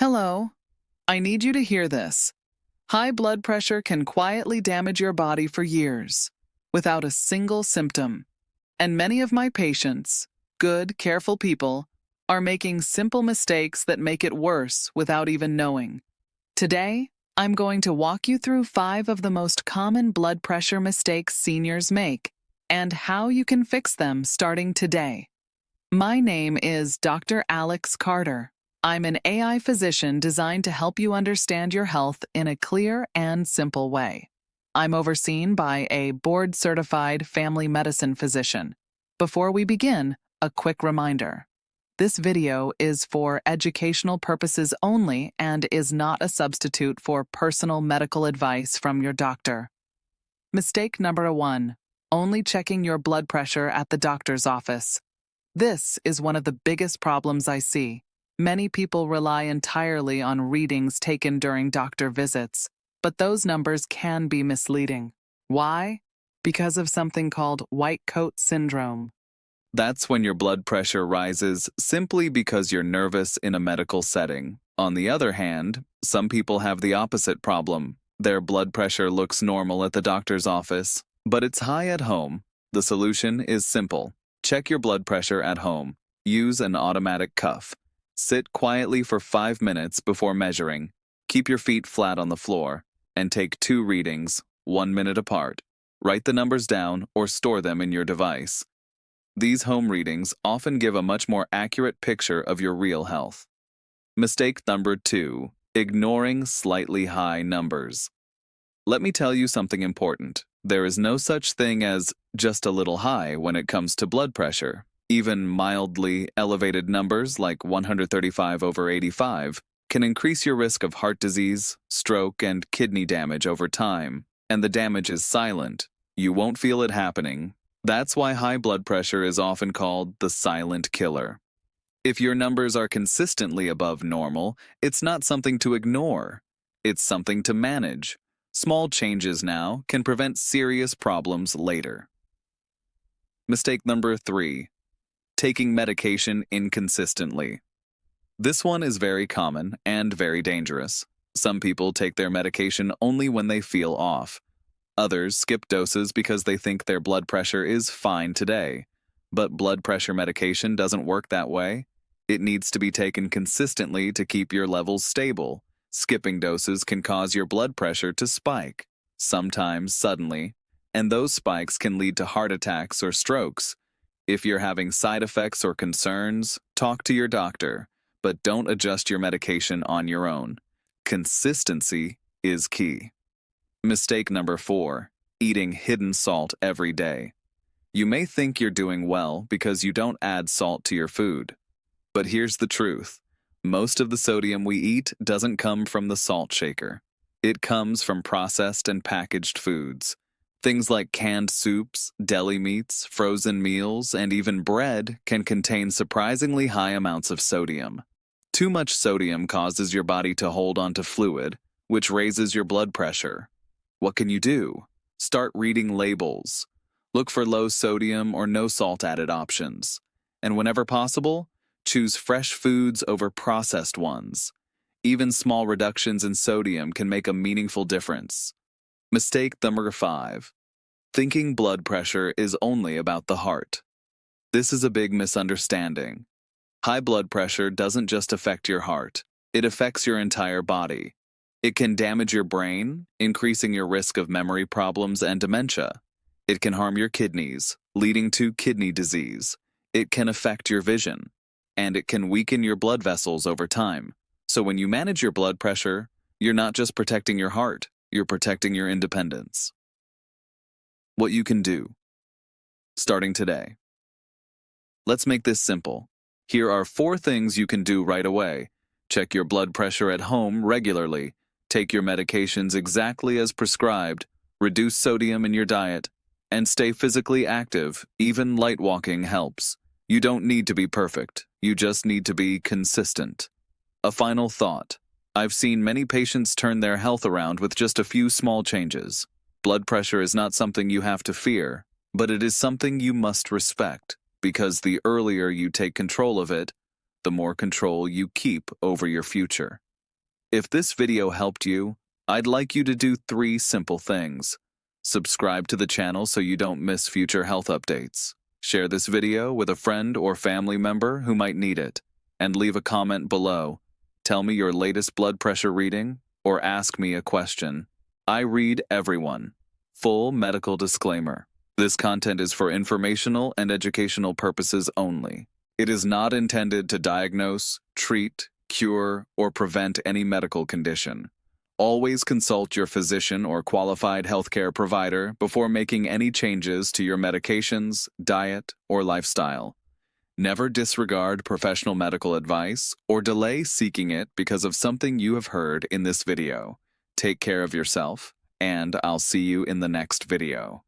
Hello. I need you to hear this. High blood pressure can quietly damage your body for years, without a single symptom. And many of my patients, good, careful people, are making simple mistakes that make it worse without even knowing. Today, I'm going to walk you through 5 of the most common blood pressure mistakes seniors make and how you can fix them starting today. My name is Dr. Alex Carter. I'm an AI physician designed to help you understand your health in a clear and simple way. I'm overseen by a board-certified family medicine physician. Before we begin, a quick reminder. This video is for educational purposes only and is not a substitute for personal medical advice from your doctor. Mistake number 1. Only checking your blood pressure at the doctor's office. This is one of the biggest problems I see. Many people rely entirely on readings taken during doctor visits, but those numbers can be misleading. Why? Because of something called white coat syndrome. That's when your blood pressure rises simply because you're nervous in a medical setting. On the other hand, some people have the opposite problem. Their blood pressure looks normal at the doctor's office, but it's high at home. The solution is simple. Check your blood pressure at home. Use an automatic cuff. Sit quietly for 5 minutes before measuring. Keep your feet flat on the floor, and take 2 readings, 1 minute apart. Write the numbers down or store them in your device. These home readings often give a much more accurate picture of your real health. Mistake number 2. Ignoring slightly high numbers. Let me tell you something important. There is no such thing as just a little high when it comes to blood pressure. Even mildly elevated numbers like 135/85 can increase your risk of heart disease, stroke, and kidney damage over time. And the damage is silent. You won't feel it happening. That's why high blood pressure is often called the silent killer. If your numbers are consistently above normal, it's not something to ignore. It's something to manage. Small changes now can prevent serious problems later. Mistake number 3. Taking medication inconsistently. This one is very common and very dangerous. Some people take their medication only when they feel off. Others skip doses because they think their blood pressure is fine today. But blood pressure medication doesn't work that way. It needs to be taken consistently to keep your levels stable. Skipping doses can cause your blood pressure to spike, sometimes suddenly, and those spikes can lead to heart attacks or strokes. If you're having side effects or concerns, talk to your doctor, but don't adjust your medication on your own. Consistency is key. Mistake number 4. Eating hidden salt every day. You may think you're doing well because you don't add salt to your food. But here's the truth. Most of the sodium we eat doesn't come from the salt shaker. It comes from processed and packaged foods. Things like canned soups, deli meats, frozen meals, and even bread can contain surprisingly high amounts of sodium. Too much sodium causes your body to hold onto fluid, which raises your blood pressure. What can you do? Start reading labels. Look for low sodium or no salt added options. And whenever possible, choose fresh foods over processed ones. Even small reductions in sodium can make a meaningful difference. Mistake number 5. Thinking blood pressure is only about the heart. This is a big misunderstanding. High blood pressure doesn't just affect your heart. It affects your entire body. It can damage your brain, increasing your risk of memory problems and dementia. It can harm your kidneys, leading to kidney disease. It can affect your vision. And it can weaken your blood vessels over time. So when you manage your blood pressure, you're not just protecting your heart, you're protecting your independence. What you can do. Starting today. Let's make this simple. Here are 4 things you can do right away. Check your blood pressure at home regularly. Take your medications exactly as prescribed. Reduce sodium in your diet. And stay physically active. Even light walking helps. You don't need to be perfect. You just need to be consistent. A final thought. I've seen many patients turn their health around with just a few small changes. Blood pressure is not something you have to fear, but it is something you must respect, because the earlier you take control of it, the more control you keep over your future. If this video helped you, I'd like you to do 3 simple things. Subscribe to the channel so you don't miss future health updates. Share this video with a friend or family member who might need it. And leave a comment below. Tell me your latest blood pressure reading or ask me a question. I read everyone. Full medical disclaimer. This content is for informational and educational purposes only. It is not intended to diagnose, treat, cure, or prevent any medical condition. Always consult your physician or qualified healthcare provider before making any changes to your medications, diet, or lifestyle. Never disregard professional medical advice or delay seeking it because of something you have heard in this video. Take care of yourself, and I'll see you in the next video.